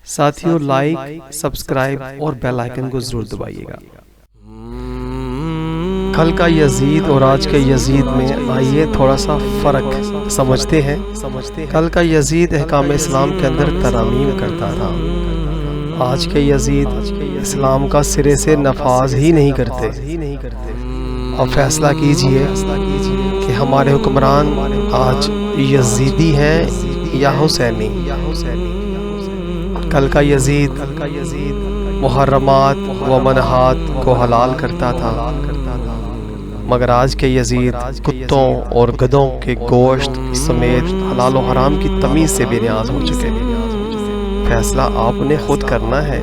ساتھیوں like, subscribe اور bell icon کو ضرور دبائیے گا۔ کل کا یزید اور آج کے یزید میں آئیے تھوڑا سا فرق سمجھتے ہیں۔ کل کا یزید احکام اسلام کے اندر ترامیم کرتا تھا، آج کے یزید اسلام کا سرے سے نفاذ ہی نہیں کرتے۔ اب فیصلہ کیجئے کہ ہمارے حکمران آج یزیدی ہیں یا حسینی۔ کل کا یزید محرمات و منہات کو حلال کرتا تھا، مگر آج کے یزید کتوں اور گدھوں کے گوشت سمیت حلال و حرام کی تمیز سے بے نیاز ہو چکے۔ فیصلہ آپ نے خود کرنا ہے،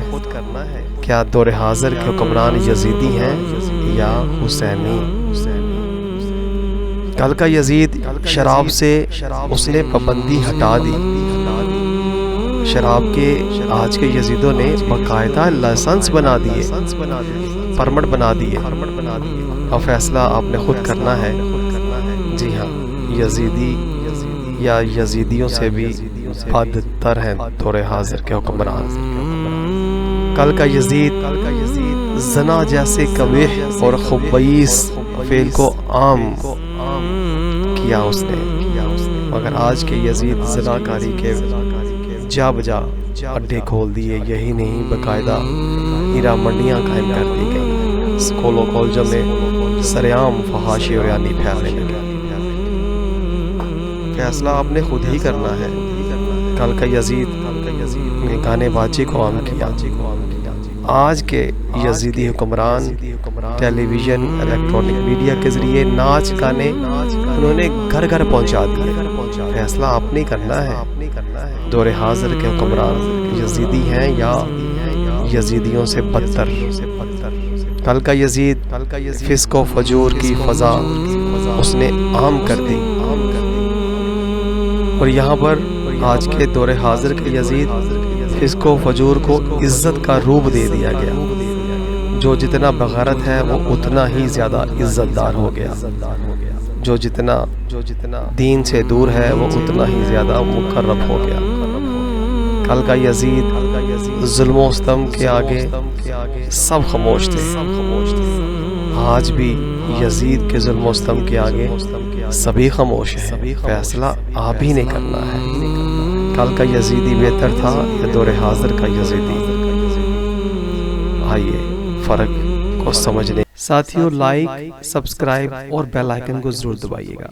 کیا دور حاضر کے حکمران یزیدی ہیں یا حسینی؟ کل کا یزید شراب سے اس نے پابندی ہٹا دی، شراب کے آج کے یزیدوں نے باقاعدہ لائسنس بنا دیے، پرمٹ بنا دیے۔ اب فیصلہ آپ نے خود کرنا ہے۔ جی ہاں، یزیدی یا یزیدیوں سے بھی بدتر ہیں دور حاضر کے حکمران۔ کل کا یزید زنا جیسے قبیح اور خبیث فعل کو عام کیا اس نے، مگر آج کے یزید زناکاری کے جا بجا اڈے کھول دیے۔ یہی نہیں، باقاعدہ ہیرا منڈیاں قائم کر دی گئی، اسکولوں کالجوں میں سرعام فحاشی اور یعنی پھیلنے لگے۔ فیصلہ آپ نے خود ہی کرنا ہے۔ کل کا یزید نے گانے باجی کو عام کیا، آج کے یزیدی حکمران ٹیلی ویژن الیکٹرانک میڈیا کے ذریعے ناچ گانے انہوں نے گھر گھر پہنچا دیے۔ فیصلہ آپ نے کرنا ہے، دور حاضر کے حکمران یزیدی ہیں یا یزیدیوں سے بدتر؟ کل کا یزید فسق و فجور کی فضا اس نے عام کر دی، اور یہاں پر آج کے دور حاضر کے یزید فسق و فجور کو عزت کا روپ دے دیا گیا۔ جو جتنا بغیرت ہے وہ اتنا ہی زیادہ عزت دار ہو گیا، جو جتنا دین سے دور ہے وہ اتنا ہی زیادہ مقرب ہو گیا۔ کل کا یزید ظلم و ستم کے آگے سب خاموش تھے، آج بھی یزید کے ظلم و ستم کے آگے سبھی خاموش ہیں۔ فیصلہ آپ ہی نے کرنا ہے، کل کا یزیدی بہتر تھا یا دور حاضر کا یزیدی؟ آئیے فرق کو سمجھنے۔ ساتھیوں لائک، سبسکرائب اور بیل آئیکن کو ضرور دبائیے گا۔